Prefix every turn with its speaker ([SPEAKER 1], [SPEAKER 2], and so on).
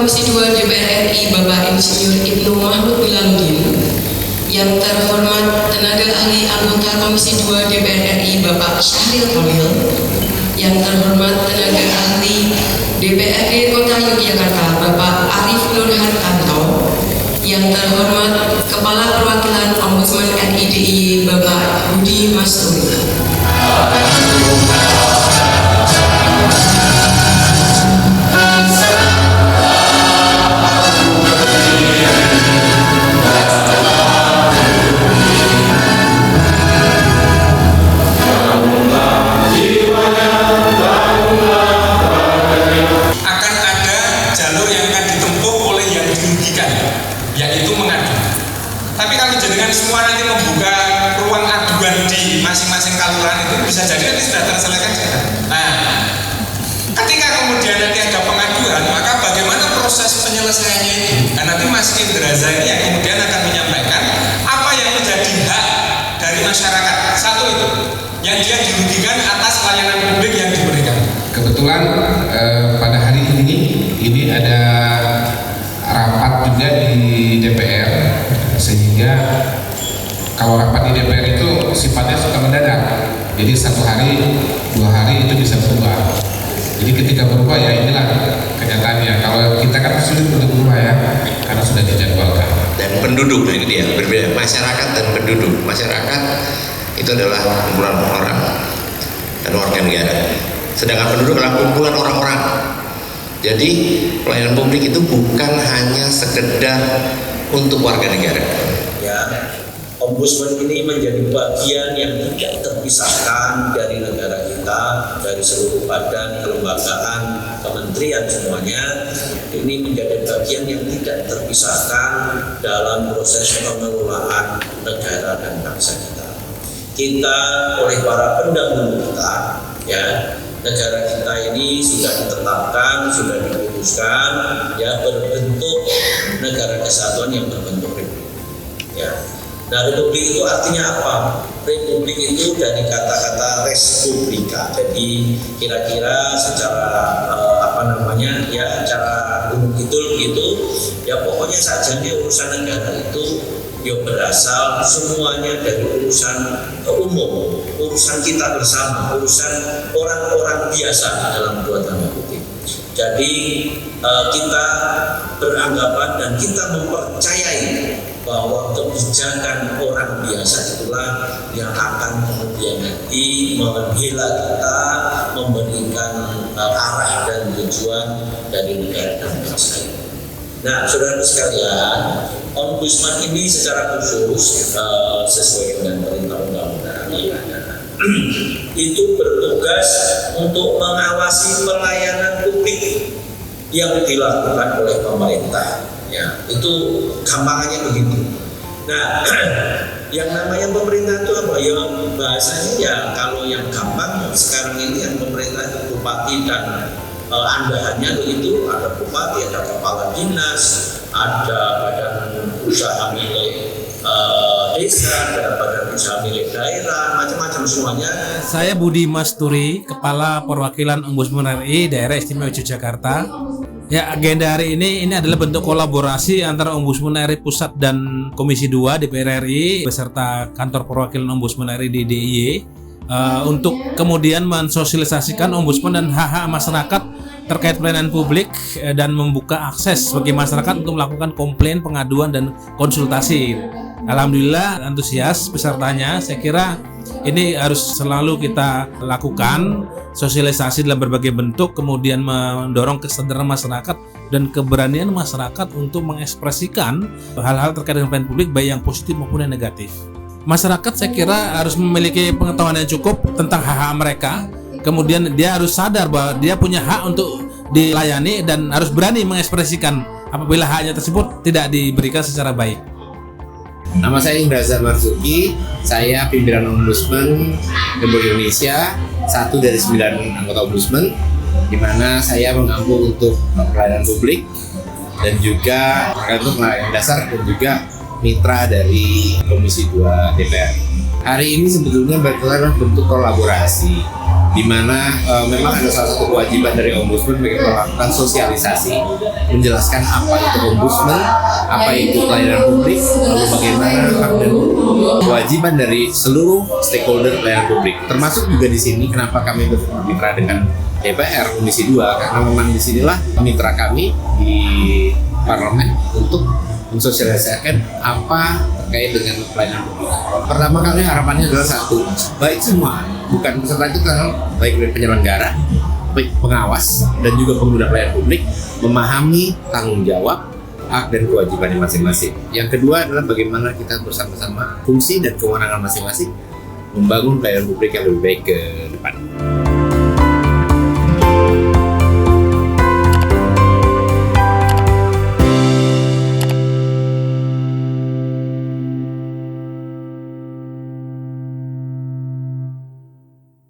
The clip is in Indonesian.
[SPEAKER 1] Komisi 2 DPR RI Bapak Insinyur Ibnu Mahmud Bilaludin, yang terhormat tenaga ahli anggota Komisi 2 DPR RI Bapak Syahril Kamil, yang terhormat tenaga ahli DPRD Kota Yogyakarta Bapak Arif Nur Hartanto, yang terhormat Kepala Perwakilan Ombudsman RI DIY Bapak Budi Masturi.
[SPEAKER 2] Yaitu mengadu. Tapi kalau jenengan semua nanti membuka ruang aduan di masing-masing kelurahan itu bisa jadi nanti sudah terselesaikan. Nah, ketika kemudian nanti ada pengaduan, maka bagaimana proses penyelesaiannya itu? Dan nanti Mas Indra Zaini yang kemudian akan menyampaikan apa yang menjadi hak dari masyarakat. Satu itu, yang dia dirugikan atas layanan publik yang diberikan.
[SPEAKER 3] Kebetulan pada hari ini ada rapat juga di DPR, sehingga kalau rapat di DPR itu sifatnya suka mendadak, jadi 1 hari 2 hari itu bisa berubah. Jadi ketika berubah ya inilah kenyataannya. Kalau kita kan sulit untuk berubah ya, karena sudah dijadwalkan.
[SPEAKER 4] Dan penduduk, nah ini dia berbeda, masyarakat dan penduduk. Masyarakat itu adalah kumpulan orang dan warga negara, sedangkan penduduk adalah kumpulan orang-orang. Jadi pelayanan publik itu bukan hanya sekedar untuk warga negara.
[SPEAKER 5] Ya, Ombudsman ini menjadi bagian yang tidak terpisahkan dari negara kita, dari seluruh badan, kelembagaan, kementerian semuanya. Ini menjadi bagian yang tidak terpisahkan dalam proses pengelolaan negara dan bangsa kita. Kita oleh para pendahulu kita, ya. Negara kita ini sudah ditetapkan, sudah diputuskan, ya berbentuk negara kesatuan yang berbentuk republik. Ya. Nah, republik itu artinya apa? Republik itu dari kata-kata respublika. Jadi kira-kira secara cara umum gitu, ya pokoknya saja urusan negara itu yang berasal semuanya dari urusan umum, urusan kita bersama, urusan orang-orang biasa dalam dua tanda kutip. Jadi kita beranggapan dan kita mempercayai bahwa kebijakan orang biasa itulah yang akan kemudian nanti membela kita, memberikan arah dan tujuan dari negara dan bangsa ini. Nah, saudara sekalian, Ombudsman ini secara khusus sesuai dengan perintah undang-undang itu bertugas untuk mengawasi pelayanan publik yang dilakukan oleh pemerintah. Ya, itu gampangannya begitu. Nah, yang namanya pemerintah itu apa? Ya bahasanya ya kalau yang gampang sekarang ini yang pemerintah itu bupati dan andahannya begitu, ada bupati, ada kepala dinas, ada badan usaha milik desa, ada badan usaha milik daerah, macam-macam semuanya.
[SPEAKER 6] Saya Budi Masturi, Kepala Perwakilan Ombudsman RI Daerah Istimewa Yogyakarta. Ya, agenda hari ini adalah bentuk kolaborasi antara Ombudsman RI Pusat dan Komisi 2 DPR RI beserta Kantor Perwakilan Ombudsman RI di DIY untuk kemudian mensosialisasikan Ombudsman dan hak-hak masyarakat terkait pelayanan publik dan membuka akses bagi masyarakat untuk melakukan komplain, pengaduan, dan konsultasi. Alhamdulillah antusias pesertanya. Saya kira ini harus selalu kita lakukan sosialisasi dalam berbagai bentuk, kemudian mendorong kesadaran masyarakat dan keberanian masyarakat untuk mengekspresikan hal-hal terkait dengan pelayanan publik baik yang positif maupun yang negatif. Masyarakat saya kira harus memiliki pengetahuan yang cukup tentang hak-hak mereka. Kemudian dia harus sadar bahwa dia punya hak untuk dilayani dan harus berani mengekspresikan apabila haknya tersebut tidak diberikan secara baik.
[SPEAKER 7] Nama saya Indra Marzuki, saya pimpinan Ombudsman Republik Indonesia, 1 dari 9 anggota Ombudsman, di mana saya mengampu untuk pelayanan publik dan juga untuk pelayanan dasar dan juga mitra dari Komisi 2 DPR. Hari ini sebetulnya adalah bentuk kolaborasi di mana memang ada salah satu kewajiban dari Ombudsman melakukan sosialisasi, menjelaskan apa itu Ombudsman, apa itu pelayanan publik, lalu bagaimana hak dan kewajiban dari seluruh stakeholder pelayanan publik. Termasuk juga di sini kenapa kami bermitra dengan DPR Komisi 2, karena memang disinilah mitra kami di parlemen untuk mensosialisasikan apa terkait dengan pelayanan publik. Pertama kali harapannya adalah satu, baik semua, bukan peserta itu baik dari penyelenggara, baik pengawas dan juga pengguna pelayanan publik memahami tanggung jawab, hak dan kewajibannya masing-masing. Yang kedua adalah bagaimana kita bersama-sama fungsi dan kewenangan masing-masing membangun pelayanan publik yang lebih baik ke depan.